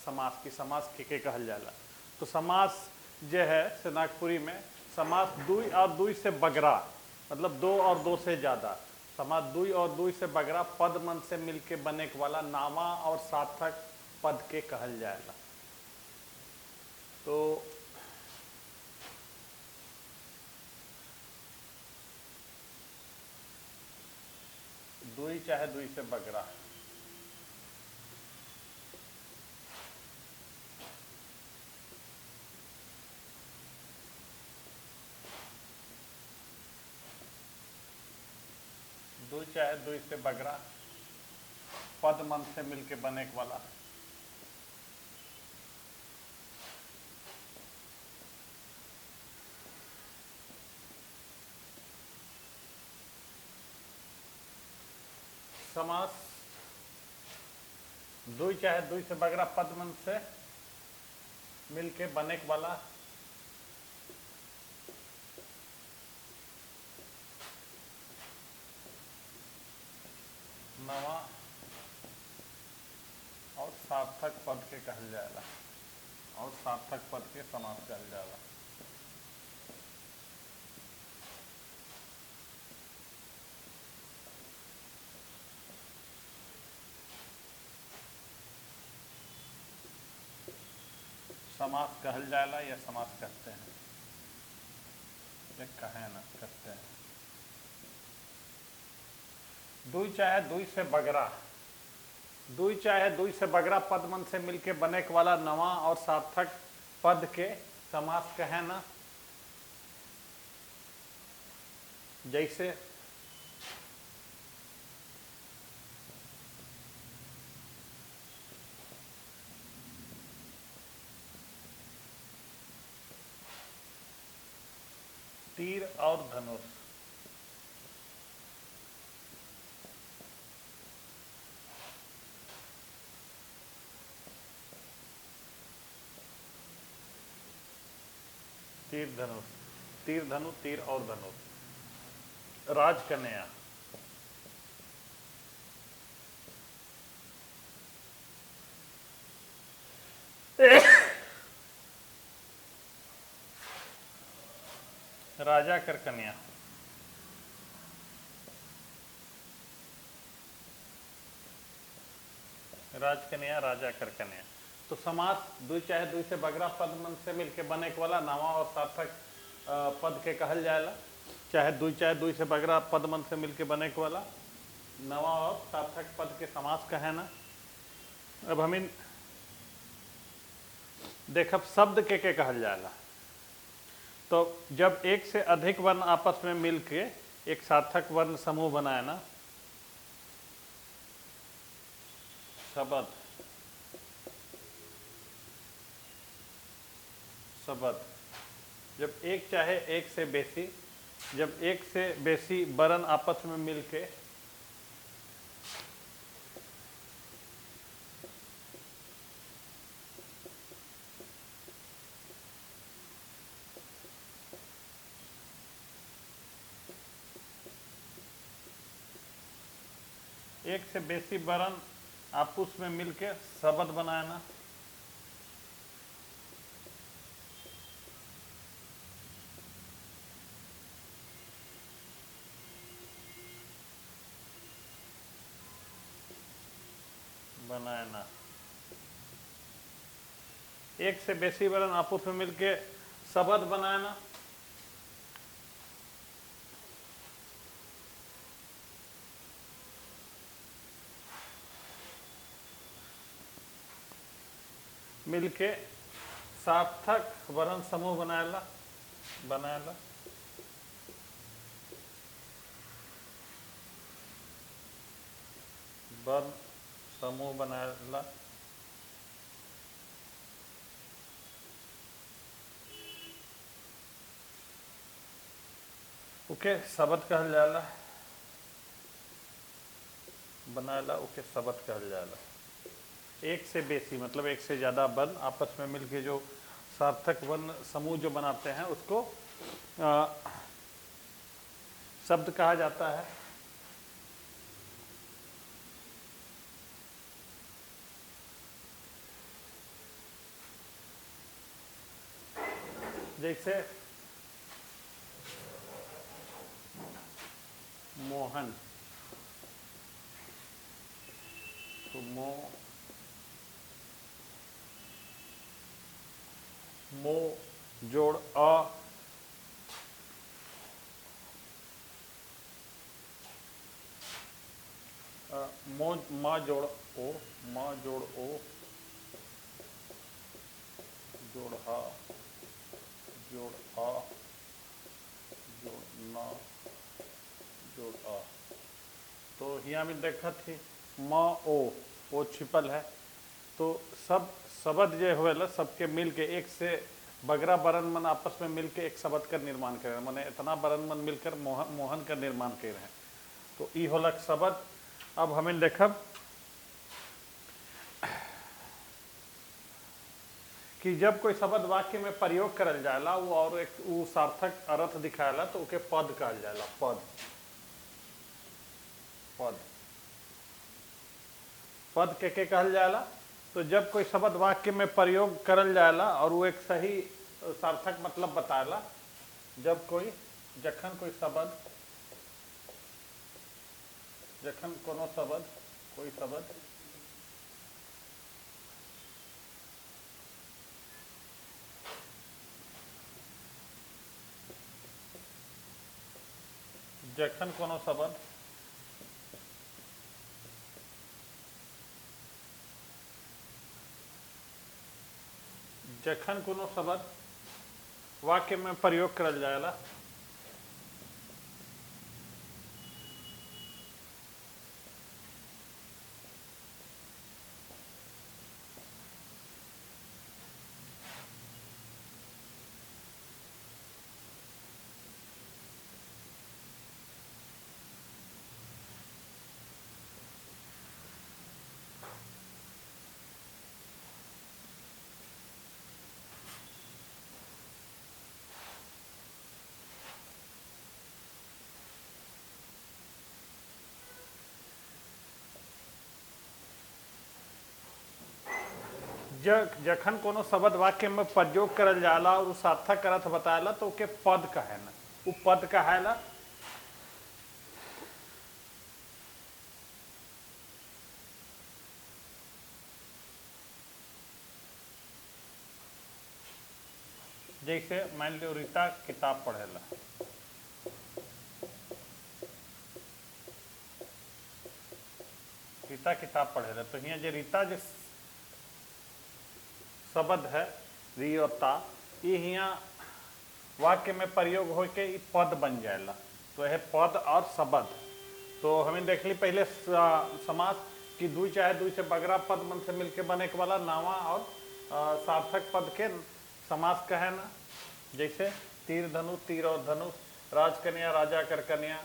समास की समास के कहल जाला। तो समास जो है से नागपुरी में समास दुई और दुई से बगरा, मतलब दो और दो से ज़्यादा, समास दुई और दुई से बगरा पद मन से मिलके बने के वाला नामा और सार्थक पद के कहल जाएगा। तो दुई चाहे दुई से बगरा, दुई चाहे दुई से बगरा पद मन से मिलके बने के वाला समास दुई चाहे दुई से बगरा पद मन से मिलके बने के वाला नवा और सार्थक पद के कहल जाएगा, और सार्थक पद के समास कहल जाएगा। समास कहल जाएगा या समास कहते हैं, ये कहे ना कहते हैं। दुई चाहे दुई से बगरा, दुई चाहे दुई से बगरा पद मन से मिलके बने के वाला नवा और सार्थक पद के समास कहे ना। जैसे तीर और धनुष, तीर धनुष, तीर धनु, तीर और धनुष। राजकन्या, राजा कर कन्या, राजकन्या, राजा कर कन्या। तो समास दुई चाहे दुई से बगरा पद मन से मिलके बने के वाला नवा और सार्थक पद के कहल जाएगा। चाहे दुई से बगरा पद मन से मिलके बने के वाला नवा और सार्थक पद के समास कहे ना। अब हम इन देखब शब्द के कहल जाएगा। तो जब एक से अधिक वर्ण आपस में मिलके एक सार्थक वर्ण समूह बनाए ना, शब्द, शब्द, जब एक चाहे एक से बेसी, जब एक से बेसी वर्ण आपस में मिलके एक से बेसी वर्ण आपस में मिलके शब्द बनाना। बनाना, एक से बेसी वर्ण आपस में मिलके शब्द बनाना। मिलके सार्थक वर्ण समूह बनाएला, बनाएला। वर्ण समूह बनाएला। ओके शब्द कहल जाला, बनाएला ओके शब्द कहल जाला। एक से बेसी मतलब एक से ज़्यादा वर्ण आपस में मिलके जो सार्थक वर्ण समूह जो बनाते हैं उसको शब्द कहा जाता है। जैसे मोहन, तो मो जोड़ मो, मा जोड़ ओ, मा जोड़ ओ जोड़ हा जोड़ आ जोड़ ना जोड़ आ। तो यहाँ में देखा थी म ओ छिपल है। तो सब शब्द जो होवेला सबके मिल के एक से बगरा वर्ण मन आपस में मिलके एक शब्द का निर्माण कर रहे हैं, माने इतना वर्ण मन मिलकर मोहन का निर्माण कर रहे हैं। तो ई होलक शब्द। अब हमें देखब कि जब कोई शब्द वाक्य में प्रयोग करल जाला वो और एक वो सार्थक अर्थ दिखाला तो उके पद कहल जाला। पद पद पद के कहल जाला। तो जब कोई शब्द वाक्य में प्रयोग करल जाला और वो एक सही सार्थक मतलब बताला, जब कोई जखन कोई शब्द जखन कोनो शब्द कोई शब्द जखन कोनो शब्द जखन कोनो शब्द वाक्य में प्रयोग करल जाएला जखन कोनो शब्द वाक्य में प्रयोग करल जाला और सार्थक अर्थ बताला तो ओके पद कहेला। वो पद कहेला। जैसे मान लो रीता किताब पढ़ेला, रीता किताब पढ़ेला, तो यहाँ जो रीता जो शब्द है री और ता, ये यहाँ वाक्य में प्रयोग होके पद बन जाएला। तो यह पद और शब्द। तो हमें देख ली पहले समास कि दुई चाहे दुई से बगरा पद मन से मिलके बने के वाला नावा और सार्थक पद के समास कहे ना। जैसे तीर धनुष, तीर और धनुष, राजकन्या, राजा कर कन्या।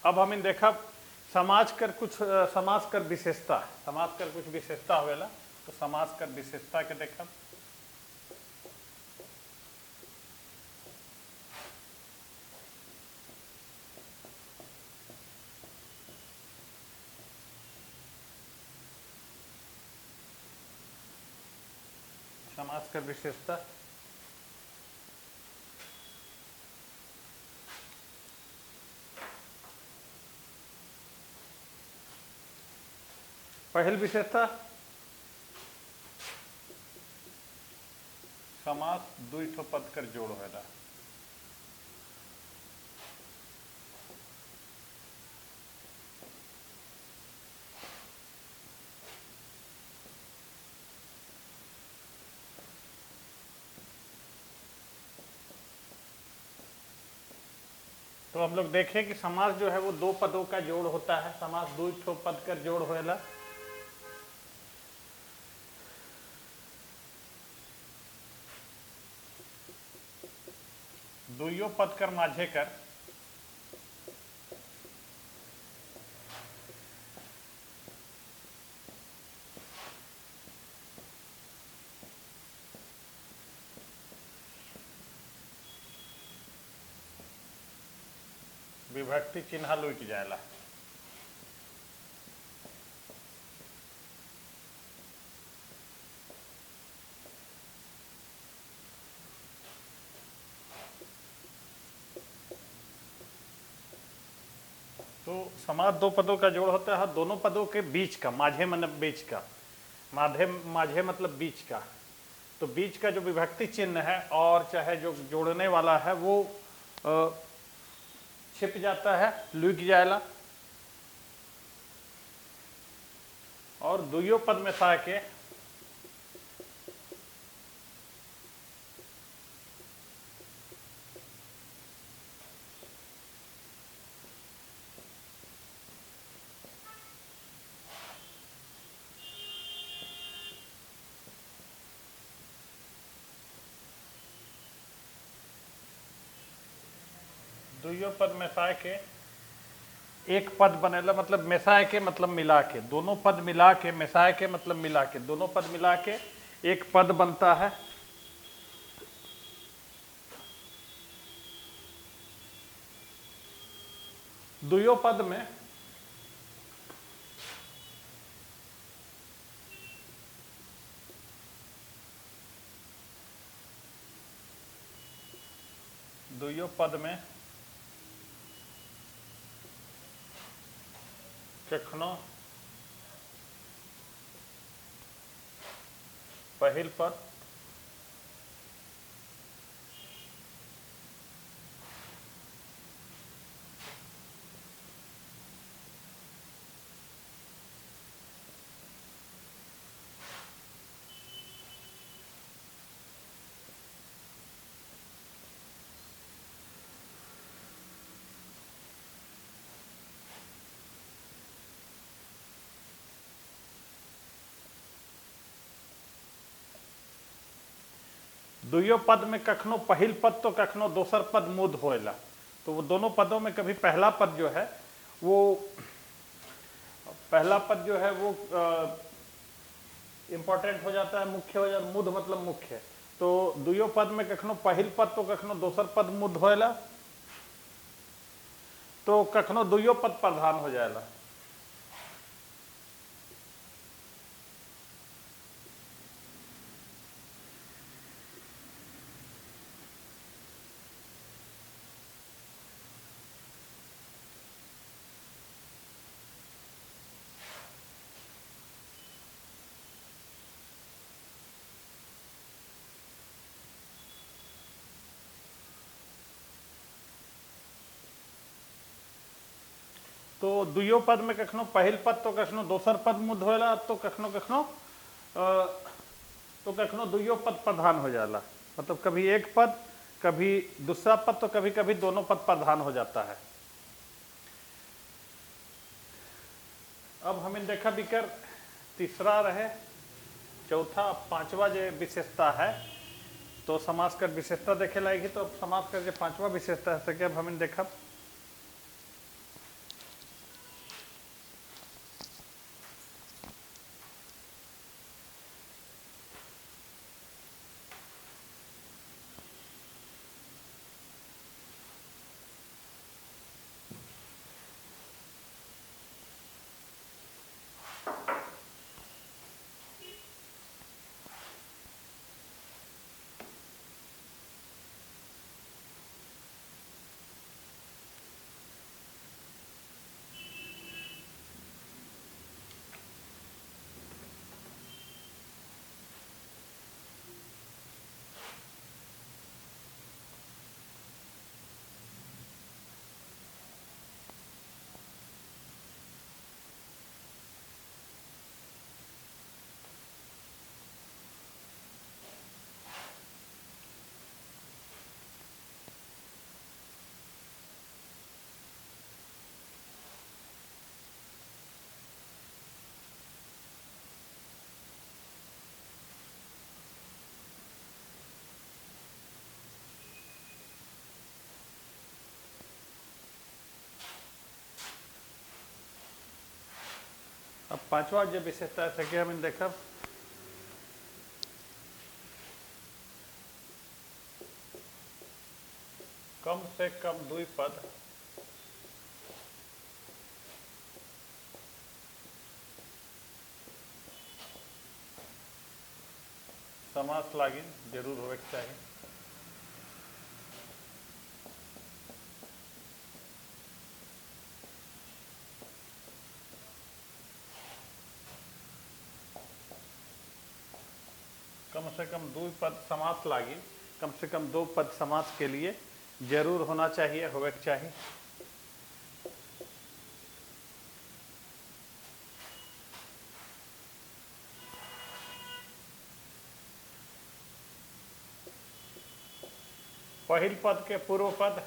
अब हमें देखा समाज कर कुछ समाज कर विशेषता, समाज कर कुछ विशेषता होवेला। तो समाज कर विशेषता के देखा समाज कर विशेषता पहल विशेषता समास दुई ठो पद कर जोड़ होला। तो हम लोग देखें कि समास जो है वो दो पदों का जोड़ होता है। समास दो ठो पद कर जोड़ होएला। दुइयो पद कर माझे कर विभक्ति चिन्ह लुट जाएला। तो समास दो पदों का जोड़ होता है दोनों पदों के बीच का। माझे मतलब बीच का, माधे माझे मतलब बीच का। तो बीच का जो विभक्ति चिन्ह है और चाहे जो जोड़ने वाला है वो छिप जाता है, लुक जाएला। और दुइयो पद में सा के दुइयो पद में सा के एक पद बनेला। मतलब मिसाए के मतलब मिला के, दोनों पद मिला के, मिसाए के मतलब मिला के, दोनों पद मिला के एक पद बनता है। दुइयो पद में दुइयो पद में कखनो पहिल पद दुइयो पद में कखनो पहिल पद तो कखनो दोसर पद मुद होएला। तो वो दोनों पदों में कभी पहला पद जो है वो पहला पद जो है वो इंपॉर्टेंट हो जाता है, मुख्य हो जाता है। मुद मतलब मुख्य। तो दुइयो पद में कखनो पहिल पद तो कखनो दोसर पद मुद होएला, तो कखनो दुइयो पद प्रधान हो जाएला। तो दुइयो पद में कखनो पहिल पद तो कखनो दोसर पद मुद होएला, तो कखनो कखनो तो कखनो दुइयो पद प्रधान हो जाला। मतलब कभी एक पद, कभी दूसरा पद, तो कभी कभी दोनों पद प्रधान हो जाता है। अब हमें देखा बिकर तीसरा रहे, चौथा पांचवा जो विशेषता है। तो समास कर विशेषता देखे लाएगी। तो अब समास कर जो पांचवा विशेषता है अब हमें देखा पांचवा जो विशेषता है कि हम देखब कम से कम दुई पद समास लागिन जरूर होवे के चाहिए। कम से कम दो पद समास लागी, कम से कम दो पद समास के लिए जरूर होना चाहिए, होवे के चाहिए। पहिल पद के पूर्व पद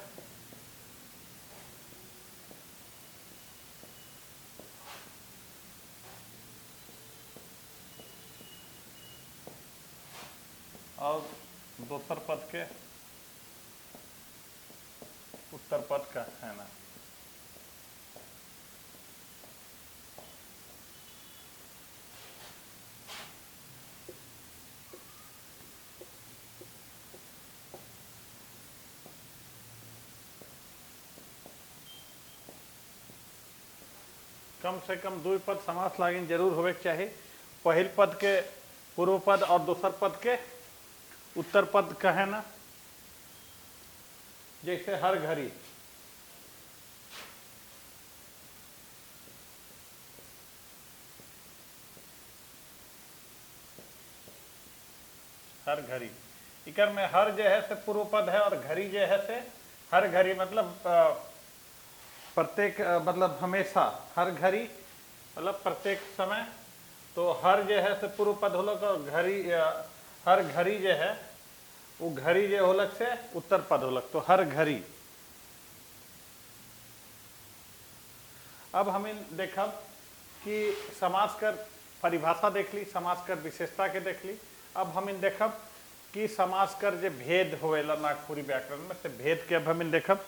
और दोसर पद के उत्तर पद का है ना। कम से कम दो पद समास लागिन जरूर होवे के चाहिए। पहिल पद के पूर्व पद और दोसर पद के उत्तर पद का है ना। जैसे हर घड़ी, हर घड़ी इकर में हर जो है से पूर्व पद है और घड़ी जो है से हर घड़ी मतलब प्रत्येक मतलब हमेशा, हर घड़ी मतलब प्रत्येक समय। तो हर जो है से पूर्व पद होलक और घड़ी हर घड़ी जो है वो घड़ी जो होलक से उत्तर पद होलक, तो हर घड़ी। अब हमें देखब कि समास कर परिभाषा देख ली, समास कर विशेषता के देख ली। अब हमें देखब कि समास कर जो भेद होवेला नागपुरी व्याकरण में, से भेद के अब हमें देखब।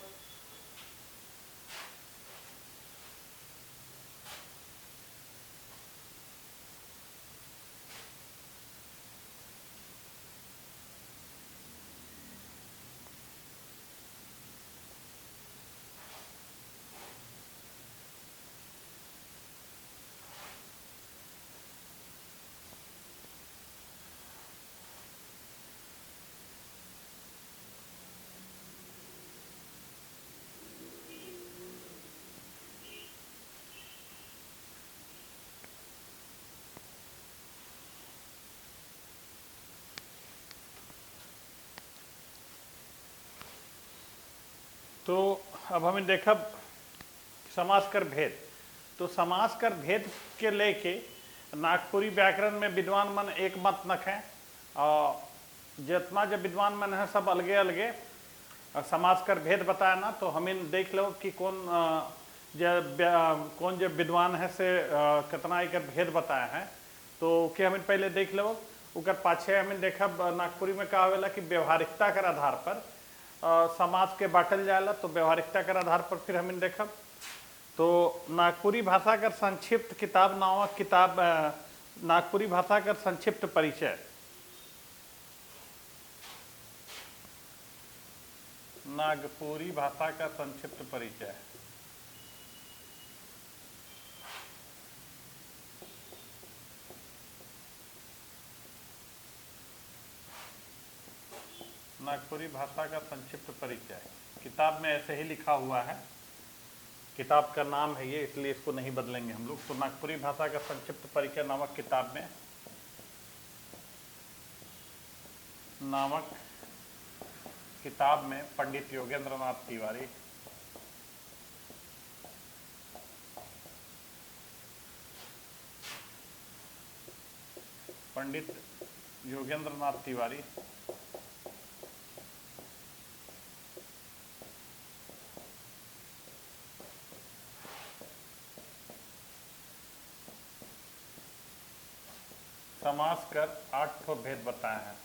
तो अब हमें देखब समास कर भेद। तो समास कर भेद के लेके नागपुरी व्याकरण में विद्वान मन एक मत नख है, और जितना जो विद्वान मन है सब अलगे अलगे समास कर भेद बताया ना। तो हमें देख लो कि कौन जो विद्वान है से कितना एक भेद बताया है। तो कि हमें पहले देख लो उकर पाछे हमें देखब नागपुरी में कहा होला कि व्यवहारिकता कर आधार पर समाज के बांटल जाएला। तो व्यवहारिकता के आधार पर फिर हमें देखब तो नागपुरी भाषा का संक्षिप्त किताब नामक किताब, नागपुरी भाषा का संक्षिप्त परिचय, नागपुरी भाषा का संक्षिप्त परिचय। नागपुरी भाषा का संक्षिप्त परिचय किताब में ऐसे ही लिखा हुआ है, किताब का नाम है ये, इसलिए इसको नहीं बदलेंगे हम लोग। तो नागपुरी भाषा का संक्षिप्त परिचय नामक किताब में, पंडित योगेंद्र नाथ तिवारी समास कर 8 ठो भेद बताए हैं।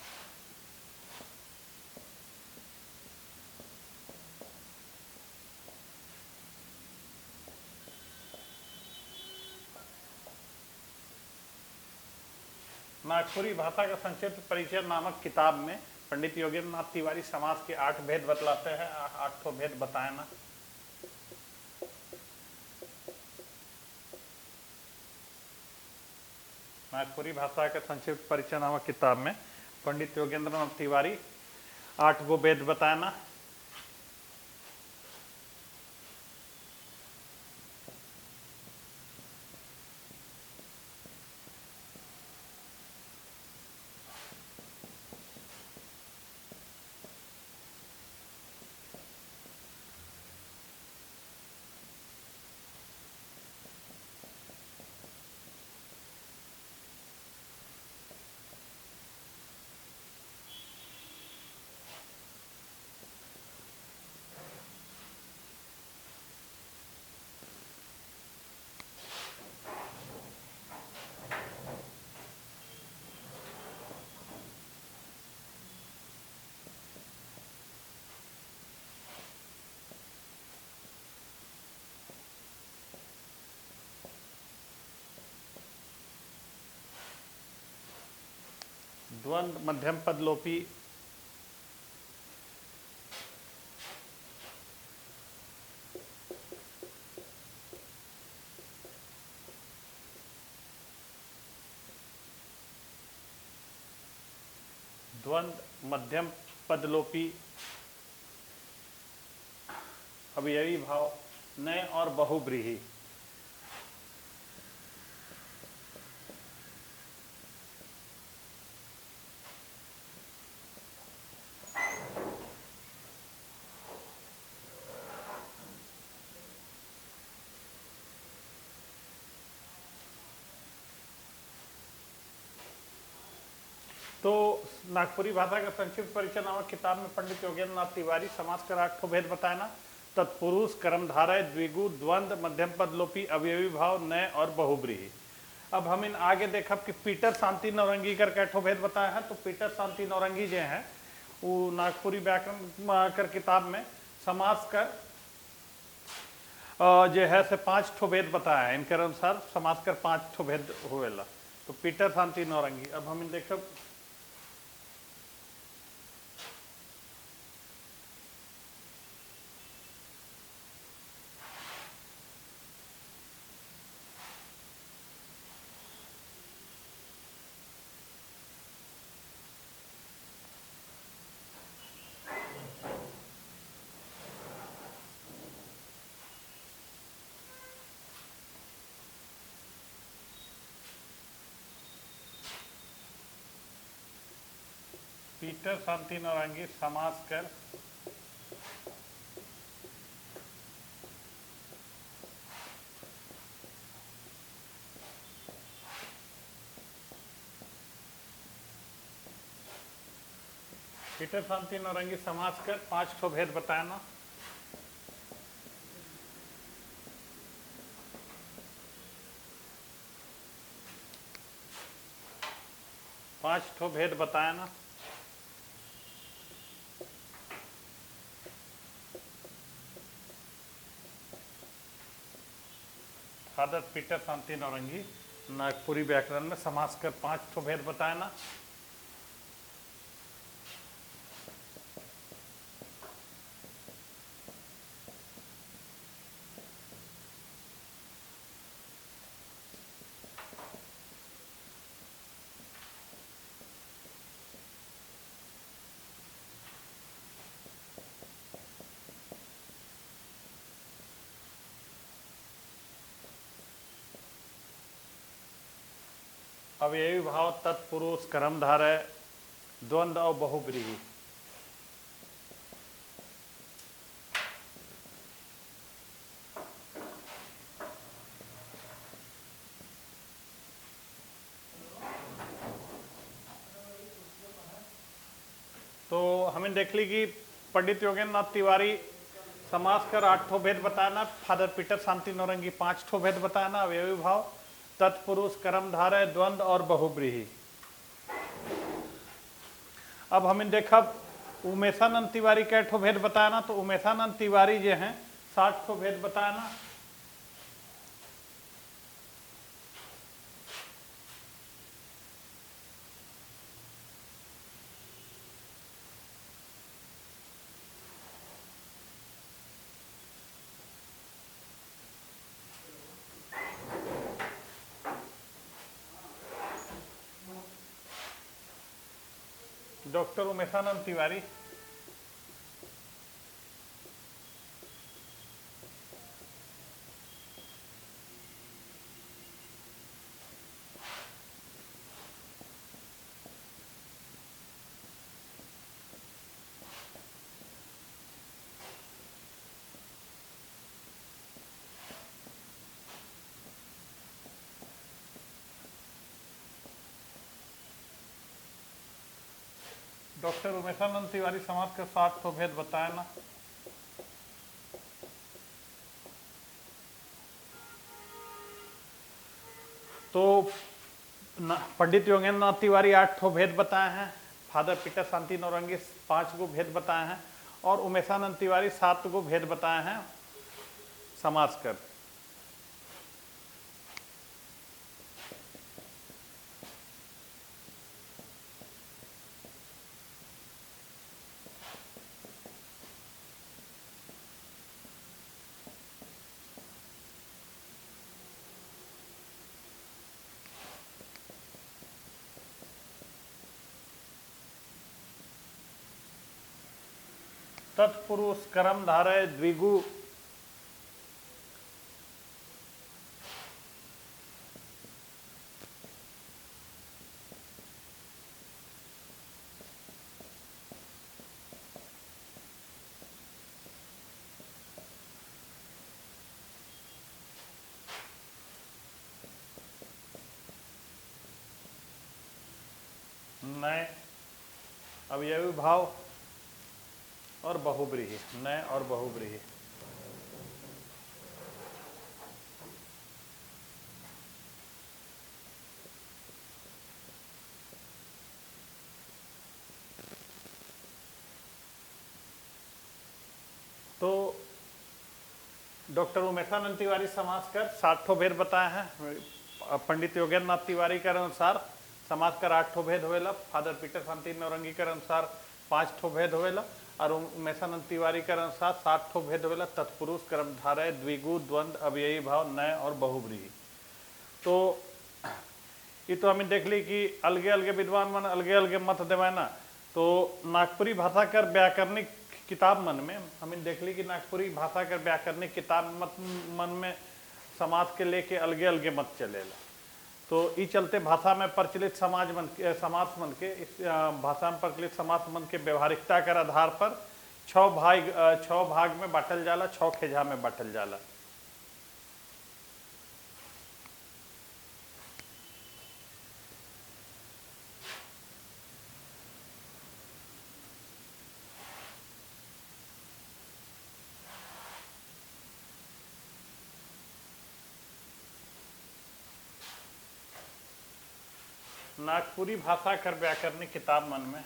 नागपुरी भाषा का संक्षिप्त परिचय नामक किताब में पंडित योगेंद्र नाथ तिवारी समास के 8 भेद बतलाते हैं। 8 भेद बताए ना। नागपुरी भाषा के संक्षिप्त परिचय नामक किताब में पंडित योगेंद्र नाथ तिवारी 8 गो भेद बताए ना। द्वंद्व मध्यम पद लोपी द्वंद्व मध्यम पदलोपी अवयवी भाव नए और बहुब्रीहि। तो नागपुरी भाषा का संक्षिप्त परिचय नामक किताब में पंडित योगेंद्र नाथ तिवारी समास का 8 भेद बताए ना। तत्पुरुष, कर्मधारय, द्विगु, द्वंद्व, मध्यम पद लोपी, अवयवी भाव, नए और बहुब्रीहि। अब हम इन आगे देखब कि पीटर शांति नौरंगी कर कैठो भेद बताया है। तो पीटर शांति नौरंगी जो है वो नागपुरी व्याकरण कर किताब में समास कर जो है से 5 भेद बताया है। इनके अनुसार समास कर 5 भेद हुएला। तो पीटर शांति नौरंगी। अब हम इन देखब पीटर शांति नौरंगी समास कर पीटर शांति नौरंगी समास कर 5 भेद बताया ना। पांच भेद बताया ना। फादर पीटर शांति नौरंगी नागपुरी व्याकरण में समास कर 5 भेद बताया ना। अवयवी भाव, तत्पुरुष, कर्मधारय, द्वंद्व और बहुब्रीहि। तो हमें देख ली कि पंडित योगेंद्र नाथ तिवारी समास कर 8 भेद बताना। फादर पीटर शांति नौरंगी 5 भेद बताना। अवयवी भाव, तत्पुरुष, कर्मधारय, द्वंद्व और बहुब्रीहि। अब हमें देखा उमेशानंद तिवारी कैठो भेद बताया ना। तो उमेशानंद तिवारी जो हैं 60 भेद बताया ना। डॉक्टर उमेशानंद तिवारी, डॉक्टर उमेशानंद तिवारी समाज के 60 ठो भेद बताए ना। तो पंडित योगेंद्र नाथ तिवारी 8 ठो भेद बताए हैं, फादर पीटर शांति नौरंगी 5 गो भेद बताए हैं, और उमेशानंद तिवारी 7 गो भेद बताए हैं समाज कर। तत्पुरुष कर्म धारय द्विगु, नय अवयवी भाव और बहुब्रीहि, नय और बहुब्रीहि। तो डॉक्टर उमेशानंद तिवारी समाज कर 60 ठो भेद बताए हैं। पंडित योगेंद्र नाथ तिवारी के अनुसार समाज कर 8 ठो भेद होवेला, फादर पीटर शांति नौरंगी के अनुसार 5 ठो भेद होवेला, और उमेशानंद तिवारी के अनुसार 60 ठो भेद होवेला। तत्पुरुष कर्मधारय द्विगु द्वंद अवयवी भाव नय और बहुब्रीहि। तो ये तो हमें देख ली कि अलगे अलगे विद्वान मन अलगे अलगे मत देवे ना। तो नागपुरी भाषा कर व्याकरणिक किताब मन में हमें देख ली कि नागपुरी भाषा कर व्याकरणिक किताब मत मन में समाज के लेके अलगे अलगे मत चलेला। तो ई चलते भाषा में प्रचलित समाज मन के इस भाषा में प्रचलित समाज मन के व्यवहारिकता के आधार पर 6 भाग में बांटल जाला, 6 खेजा में बांटल जाला। नागपुरी भाषा कर व्याकरणिक किताब मन में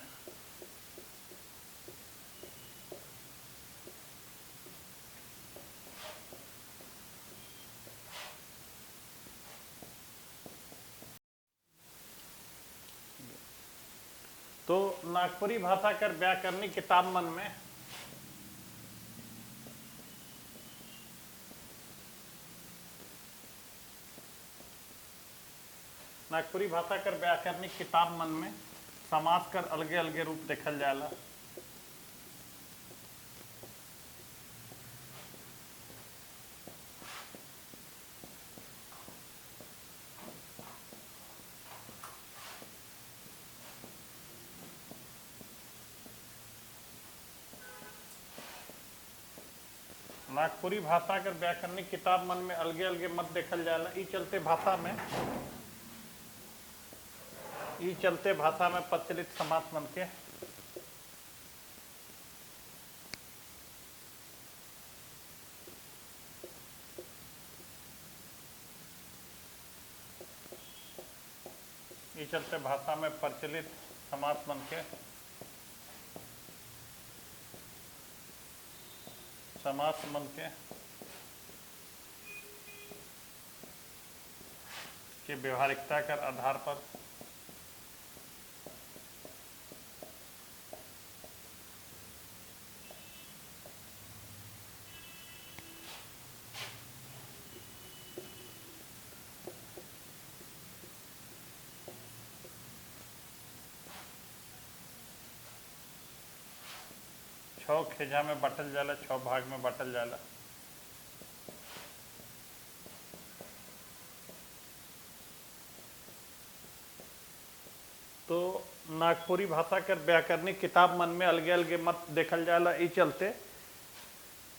तो नागपुरी भाषा कर व्याकरणिक किताब मन में नागपुरी भाषा कर व्याकरणिक किताब मन में समास कर अलगे अलगे रूप देखल जाला। नागपुरी भाषा कर व्याकरणिक किताब मन में अलगे अलगे मत देखल जाला। ई चलते भाषा में प्रचलित समास मन के भाषा में प्रचलित समास मन के व्यवहारिकता के आधार पर छः खेजा में बांटल जाला, 6 भाग में बांटल जाला। तो नागपुरी भाषा कर व्याकरणिक किताब मन में अलगे अलगे मत देखल जाला। ई चलते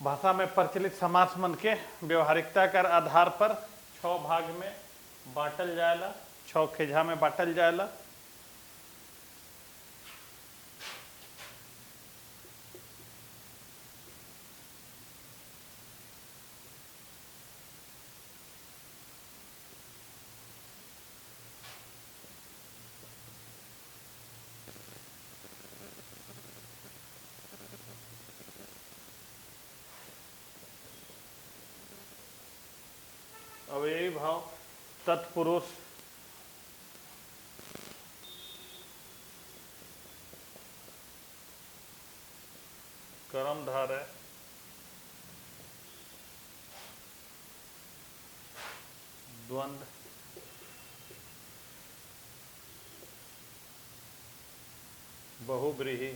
भाषा में प्रचलित समास मन के व्यवहारिकता कर आधार पर 6 भाग में बांटल जाला, 6 खेजा में बांटल जाला। अवयवी भाव, तत्पुरुष, कर्मधारय, द्वंद्व, बहुब्रीहि,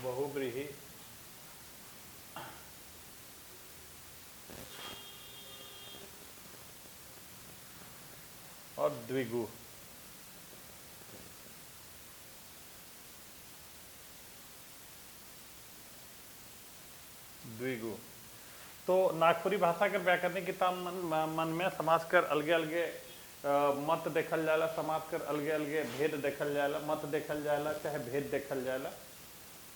बहुब्रीहि, और द्विगु। द्विगु। तो नागपुरी भाषा के व्याकरणिक किताब मन में समास कर अलगे अलगे मत देखल जाला, समास कर अलगे अलगे भेद देखल जाला, मत देखल जाला चाहे भेद देखल जाला,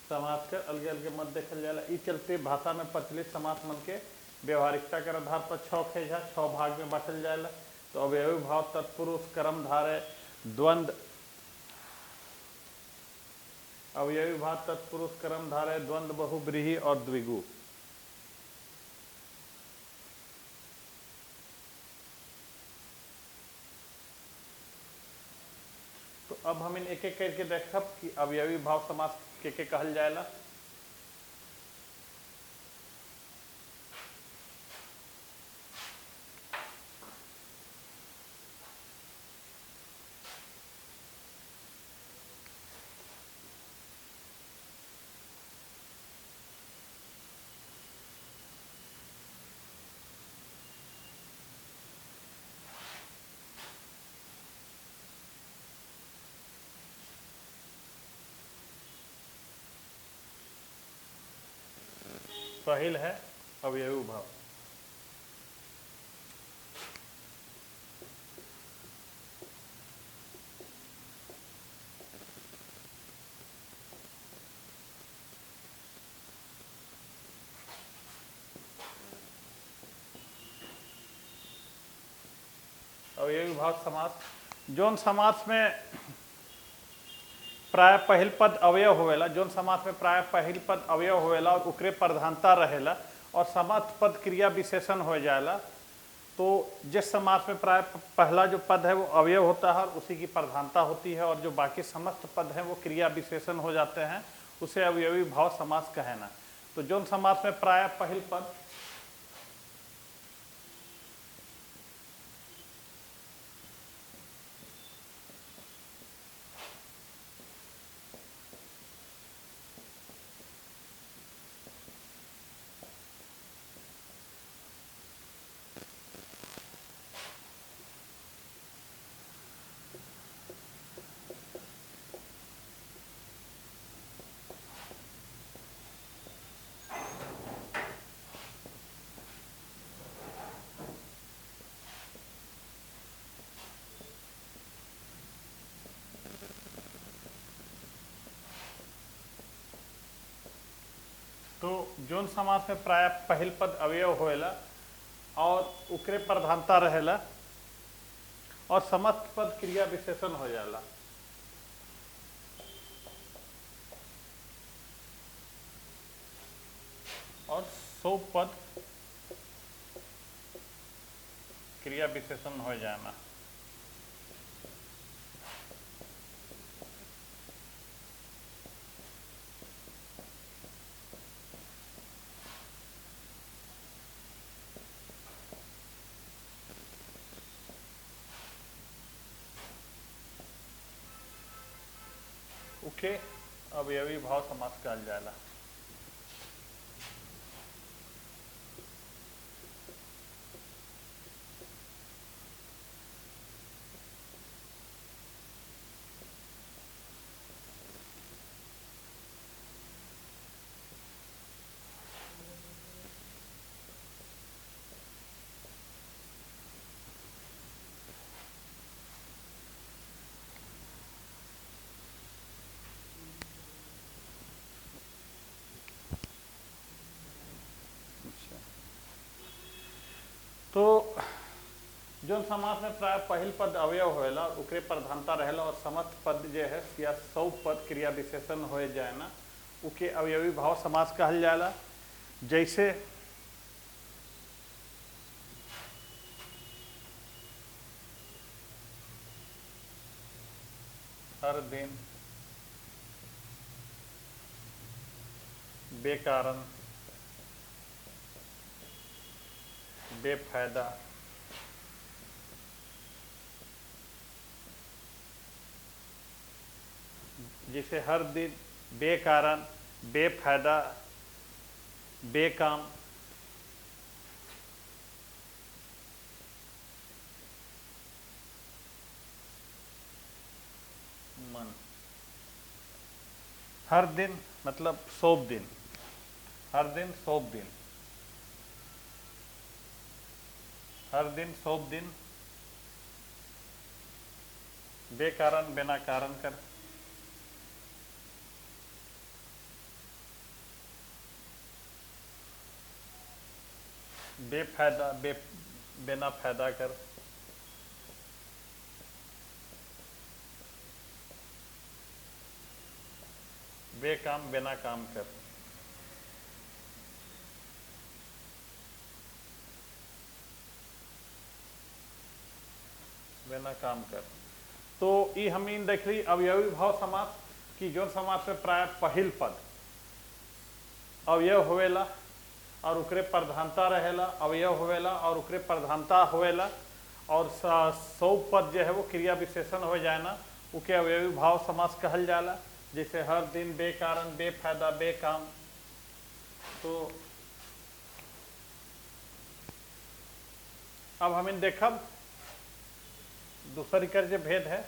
समास कर अलगे अलगे मत देखल जाला। ई चलते भाषा में प्रचलित समास मन के व्यवहारिकता के आधार पर 6 खेजा 6 भाग में बांटल जाला। तो अवयवी भाव, तत्पुरुष, कर्मधारय, द्वंद्व, अवयवी भाव, तत्पुरुष, कर्मधारय, द्वंद्व, बहुब्रीहि और द्विगु। तो अब हम इन एक एक करके देखब कि अवयवी भाव समास के कहल जाएला। पहल है अवयवी भाव। अवयवी भाव समास, जोन समास में प्राय पहिल पद अवयव होवेला, जोन समास में प्राय पहिल पद अवयव होवेला और उकरे प्रधानता रहेला और समास पद क्रिया विशेषण हो जाएला। तो जिस समास में प्राय पहला जो पद है वो अवयव होता है और उसी की प्रधानता होती है और जो बाकी समस्त पद हैं वो क्रिया विशेषण हो जाते हैं, उसे अवयवी भाव समास कहना। तो जोन समास में प्राय पहिल पद तो जोन समास में प्राय पहिल पद अवयव होएला और उकरे प्रधानता रहेला और समस्त पद क्रिया विशेषण हो जाला। और 100 पद क्रिया विशेषण हो जाना। उके अवयवी भाव समास कहल जाला। तो जो समास में प्राय पहिल पद अवयव होएला ओकरे प्रधानता रहेला और समस्त पद जे है या सौ पद क्रिया विशेषण हो जाए ना उके अवयवी भाव समास कहल जाला। जैसे हर दिन, बेकारण, बेफायदा, जिसे हर दिन, बेकारण, बेफायदा, बेकाम, मन। हर दिन मतलब सोब दिन, हर दिन सोब दिन, हर दिन सोब दिन, बेकारण बिना कारण कर, बेफायदा बिना फायदा कर, बेकाम बिना काम कर। बिना काम कर। तो ये हम इन देख रही अवयवी भाव समास की जो समास में प्राय पहिल पद अवयव होवेला और उकरे प्रधानता रहेला, अवयव होवेला और उकरे प्रधानता होवेला और सौ पद जो है वो क्रिया विशेषण हो जाए ना उके अवयवी भाव समास कहल जाला। जैसे हर दिन, बेकारण, बेफायदा, बेकाम। तो अब हम इन देखब दूसरी कर जो भेद है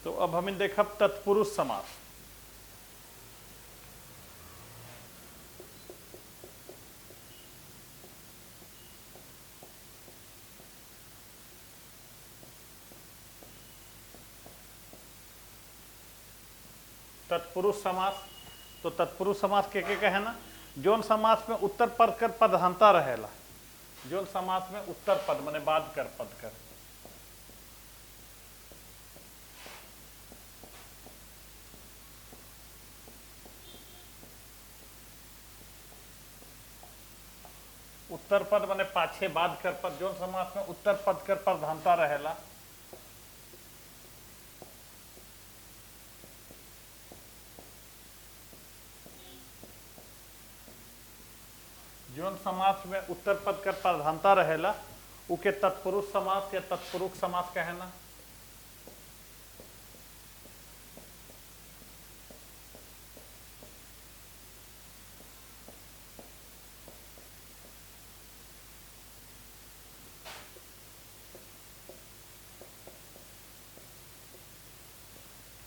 तो अब हम इन देखब तत्पुरुष समास। तत्पुरुष समास तो तत्पुरुष समास के है ना जोन समास में उत्तर पद कर प्रधानता रहेला, जोन समास में उत्तर पद माने बाद कर पद कर, उत्तर पद माने पाछे बाद कर पद, जोन समास में उत्तर पद कर प्रधानता रहेला जोन समास में उत्तर पद कर प्रधानता रहेला उके तत्पुरुष समास या तत्पुरुष समास कहे ना।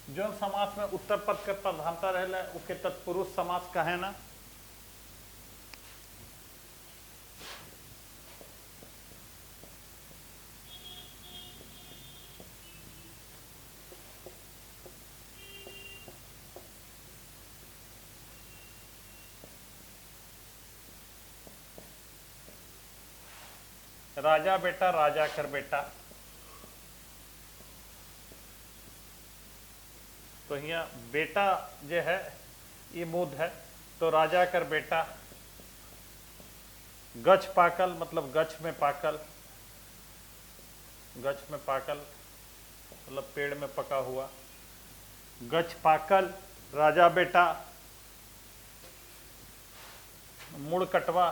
जोन समास में उत्तर पद कर प्रधानता रहेला उके तत्पुरुष समास कहे ना। राजा बेटा, राजा कर बेटा, तो यहाँ बेटा जो है ये मूद है तो राजा कर बेटा, गछ पाकल मतलब गछ में पाकल, गछ में पाकल मतलब पेड़ में पका हुआ। गछ पाकल, राजा बेटा। मुड़ कटवा,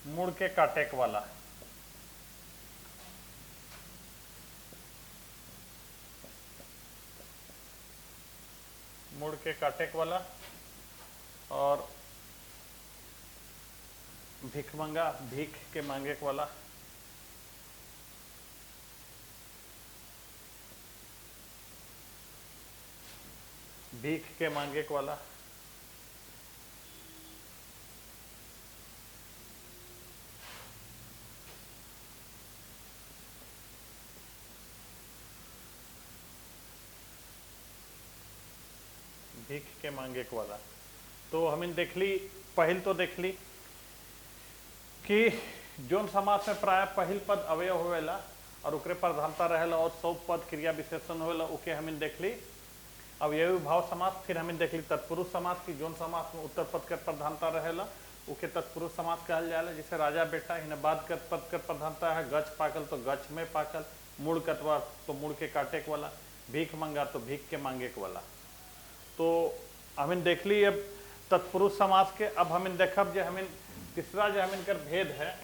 मुड़ के काटेक वाला। मुड़ के काटेक वाला। और भिखमंगा, भीख के मांगे वाला। भीख के मांगे वाला। भीख के मांगे वाला। तो हमें देख ली, पहल तो देख ली कि जोन समास में प्राय पहिल पद अवयव होवेला और उकरे प्रधानता रहेला और सौ पद क्रिया विशेषण होवेला, उके हमें देख ली अवयवी भाव समास। फिर हमें देख ली तत्पुरुष समास की जोन समास में उत्तर पद के प्रधानता रहेला उके तत्पुरुष समास कहल जाला। जैसे राजा बेटा हिने बाद कर पद कर प्रधानता है। गछ पाकल तो गछ में पाकल। मुड़ कटवा तो मुड़ के काटे के वाला। भीख मंगा तो भीख के मांगे के वाला। तो हमें देख ली अब तत्पुरुष समास के। अब हमें देखब जो हमें तीसरा जो हमें कर भेद है,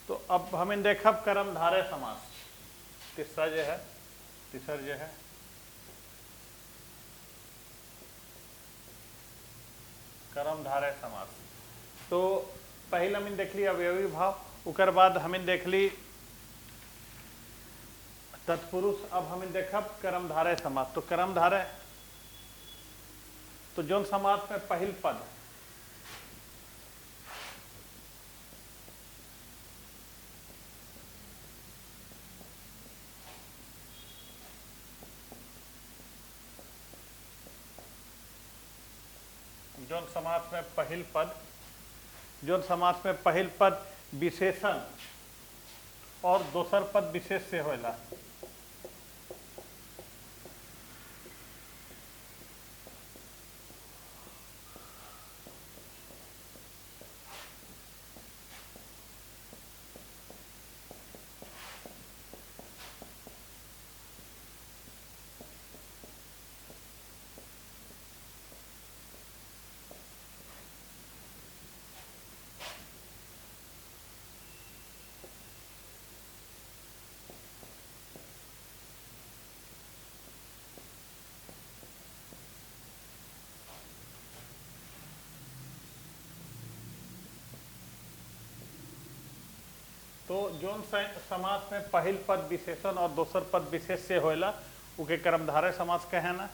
तो अब हमें देखब कर्मधारय समास। तीसरा जो है, तीसरा जो है कर्मधारय समास। तो पहले हमें देख ली अवयवी भाव, उकर बाद हमें देख ली तत्पुरुष। अब हमें देखब कर्मधारय समास। तो कर्मधारय तो जोन समास में पहिल पद जोन समास में पहिल पद, जोन समास में पहिल पद विशेषण और दोसर पद विशेष से होला। तो जोन समास में पहिल पद विशेषण और दोसर पद विशेष से होला उके कर्मधारय समास कहे ना।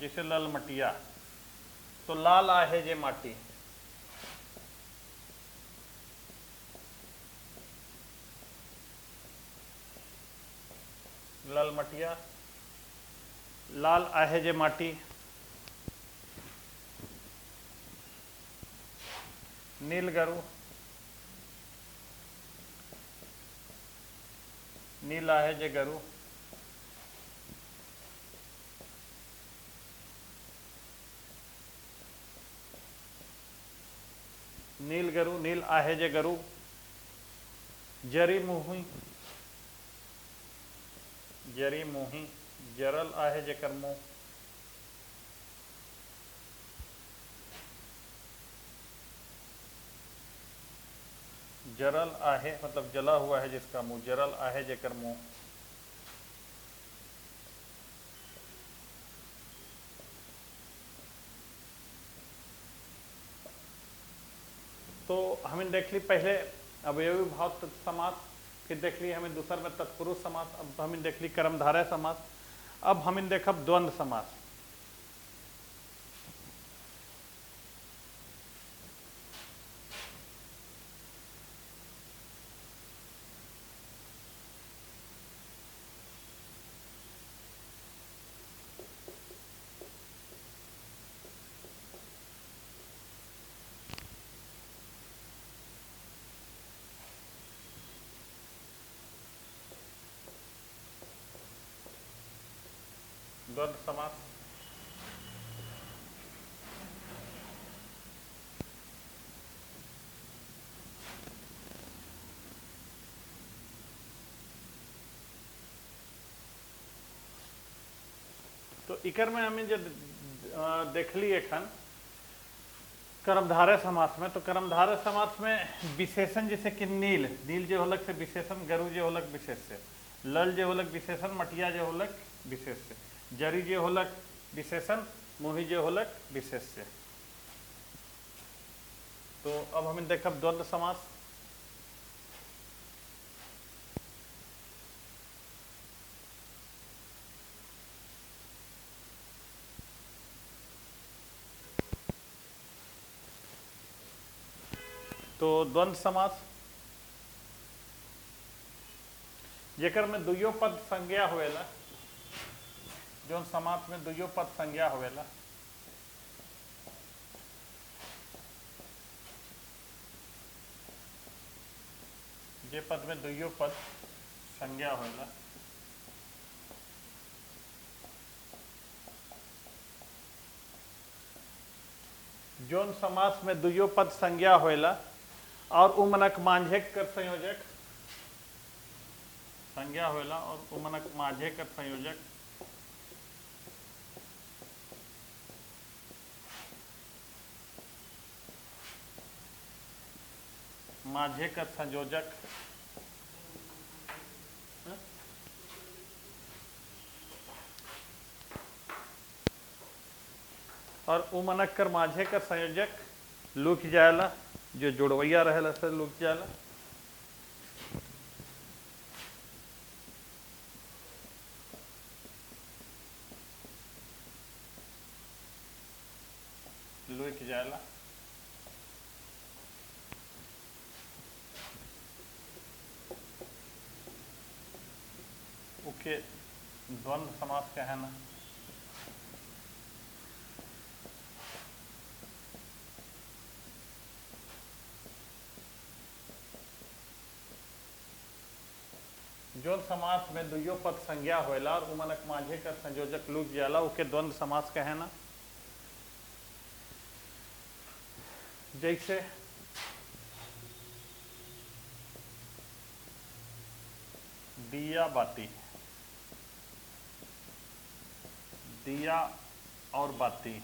जैसे ललमटिया तो लाल आहे जे माटी। ललमटिया, लाल आहे जे माटी। नीलगरु, नील आहे जे गरु। नील गरु, नील आहे जे गरु। जरी मुही, जरी मुही, जरल आहे जेकर मुंह। जरल आहे मतलब जला हुआ है जिसका मुंह। जरल आहे जेकर मुंह। तो हमने देख ली पहले अवयवी भाव तत्पुरुष समास, फिर देख ली हमें दूसर में तत्पुरुष समास, अब हमने देख ली कर्मधारय समास। अब हमने देखा द्वंद्व समास। द्वंद्व समास तो इकर में हमें जो देख ली एखन कर्मधारय समास में, तो कर्मधारय समास में विशेषण जैसे कि नील, नील जो होलक से विशेषण, गरु जो होलक विशेष से, लल जो होलक विशेषण, मटिया जो होलक विशेष से, जरी जो होलक विशेषण, मोही जो होलक विशेष से। तो अब हमें देखब द्वंद्व समास। तो द्वंद्व समास जेकर में दुइयो पद संज्ञा होवेला, जो समास में दुइयो पद संज्ञा होवेला, जे पद में दुइयो पद संज्ञा होवेला, जोन समास में दुइयो पद संज्ञा होवेला और उमनक मांझेक कर संयोजक संज्ञा होवेला और उमनक माझे कर संयोजक माझे का संयोजक और उमनक कर माझे का संयोजक लुक जाएला, जो जुड़वैया रहेला से लुक जाएला। लुक जाएला ओके द्वंद्व समास का है ना। जो समास में दुइयो पद संज्ञा होएला और उमनक माझे का संयोजक लुक जाला ओके द्वंद्व समास का है ना। जैसे दिया बाती, दिया और बाती,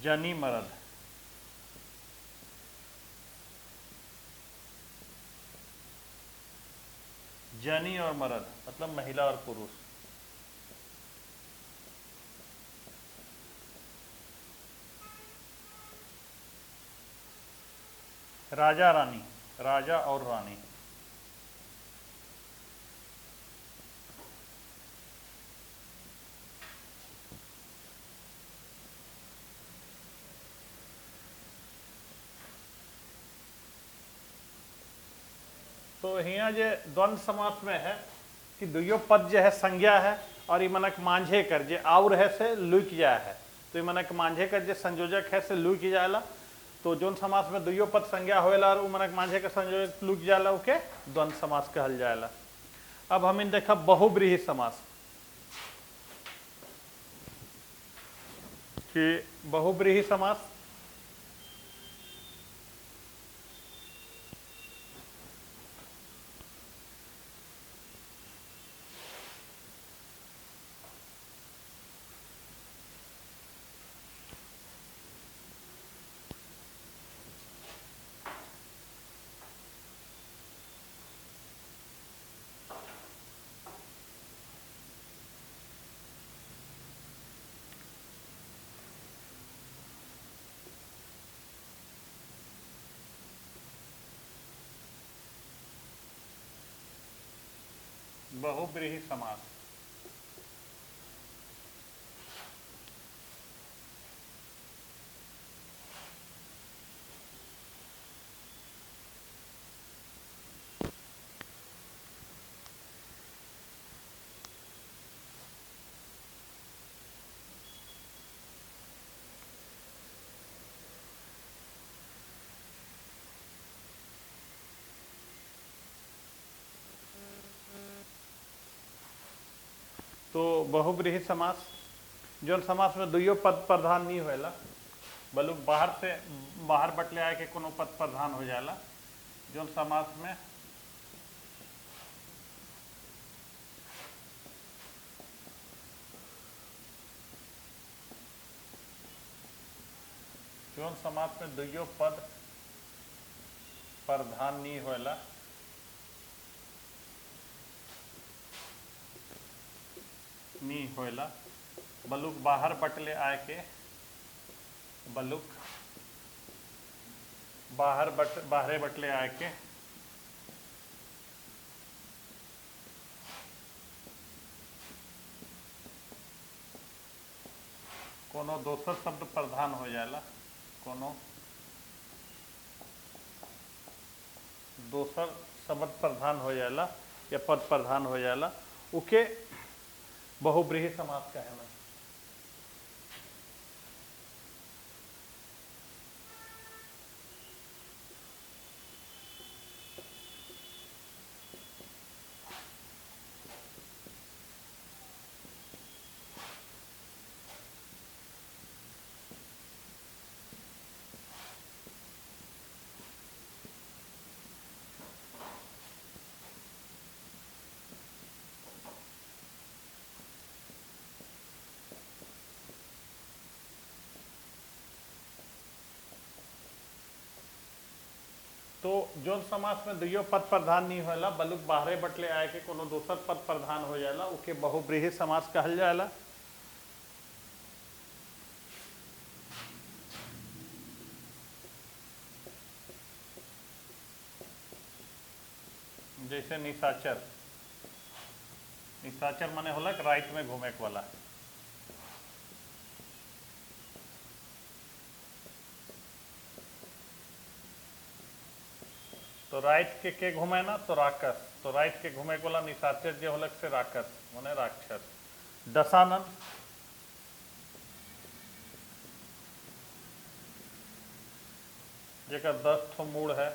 जनी मर्द, जनी और मर्द मतलब महिला और पुरुष, राजा रानी, राजा और रानी, तो यहाँ जो द्वंद्व समास में है कि दुइयो पद जो है संज्ञा है और मनक मांझे कर जे आउर है से लुक जाए है, तो मनक मांझे कर जे संयोजक है से लुक जाएला। तो जोन समास में दुइयो पद संज्ञा होएला और मनक मांझे का संयोजक लुक जाएला ओके द्वंद्व समास कहल जाएला। अब हमें देखा बहुब्रीहि समास कि बहुब्रीहि समास बहुब्रीहि समास। तो बहुब्रीहि समास जौन समास में दुइयो पद प्रधान नहीं होएला, बलुक बाहर बटले आए के कोनो पद प्रधान हो जाला। जौन समास में जौन समास में दुइयो पद प्रधान नहीं होएला, बलुक बाहर बटले आए के बाहरे बटले आए के कोनो दोसर शब्द प्रधान हो जाला, कोनो दोसर शब्द प्रधान हो जाला या पद प्रधान हो जाला, उके बहुब्रीहि समास कहेला। तो जौन समास में दुइयो पद प्रधान नहीं होला, बलुक बाहरे बटले आए के कोनो दोसर पद प्रधान हो जाला, उके बहुब्रीहि समास कहल जाला। जैसे निशाचर माने होला राइट में घूमे के वाला। तो राइट के घूमे ना तो राक्षस, तो राइट के घूमे के वाला निशाचर जो होलक से राक्षस माने राक्षस। दशानन जेकर 10 ठो मूड़ है,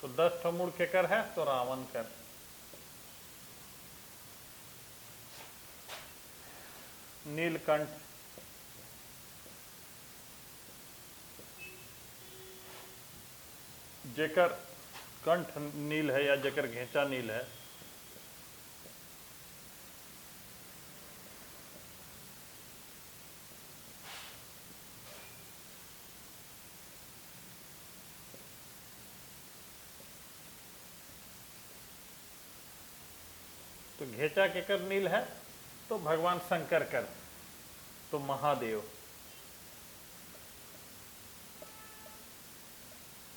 तो 10 ठो मूड़ केकर है तो रावण कर। नीलकंठ जेकर कंठ नील है या जेकर घेंचा नील है, तो घेंचा केकर नील है तो भगवान शंकर कर, तो महादेव।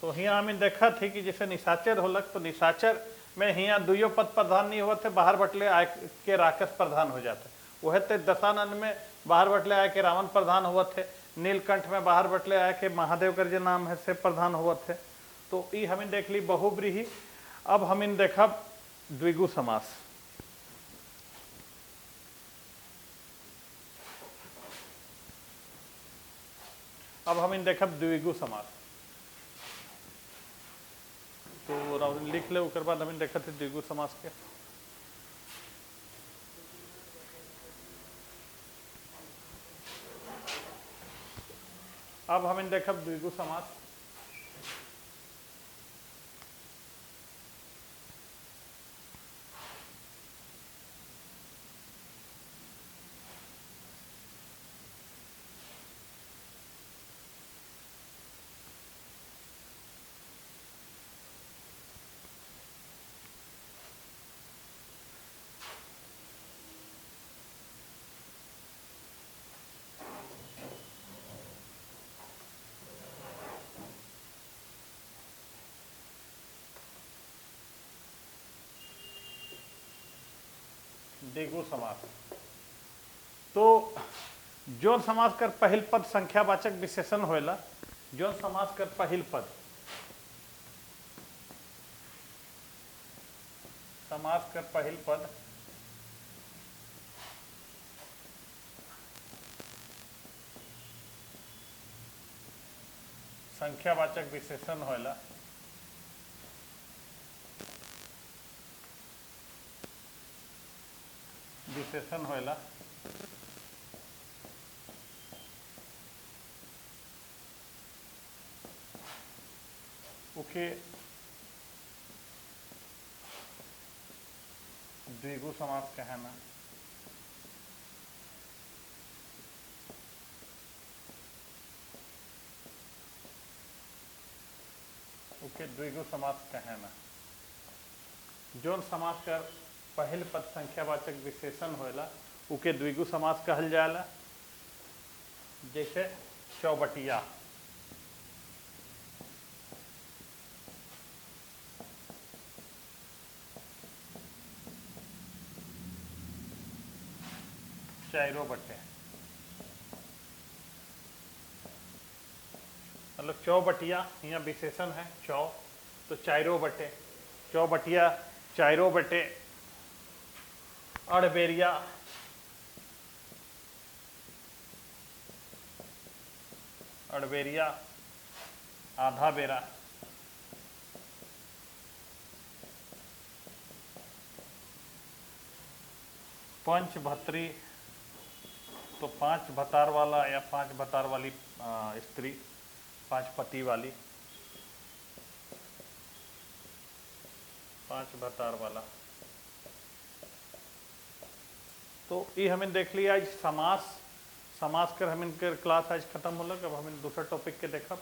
तो हियाँ हमें देखा थी कि जैसे निशाचर होलक, तो निशाचर में हियाँ दुइयो पद प्रधान नहीं होते, बाहर बटले आए के राक्षस प्रधान हो जाते। वह ते दशानन में बाहर बटले आए के रावण प्रधान हुआ थे, नीलकंठ में बाहर बटले आए के महादेव कर जो नाम है से प्रधान हुआ थे। तो ये हमें देख ली बहुब्रीहि। अब हमें देखा द्विगु समास। अब हमें देखब द्विगु समास। तो लिख ले, उसके बाद हमें देखा थे द्विगु समास के। अब हमें देखब द्विगु समास। द्विगु समास। तो जौन समास कर पहिल पद संख्यावाचक विशेषण होएला, जौन समास कर पहिल पद, समास कर पहिल पद संख्यावाचक विशेषण होएला, विशेषण होएला उके द्विगु समास कहना। उके द्विगु समास कहना। जौन समास कर पहिल पद संख्यावाचक विशेषण होएला उके द्विगु समास कहल जाला। जैसे चौबटिया, चारों बटे, मतलब चौबटिया यहाँ विशेषण है चौ, तो चारों बटे, चौबटिया चारों बटे, अड़बेरिया, अड़बेरिया आधा बेरा, पंच भत्री, तो 5 भतार वाला या 5 भतार वाली स्त्री, 5 पति वाली, 5 भतार वाला। तो ये हमें देख लिया आज समास। समास कर हमें क्लास आज खत्म होलक। अब हमें दूसरा टॉपिक के देखब।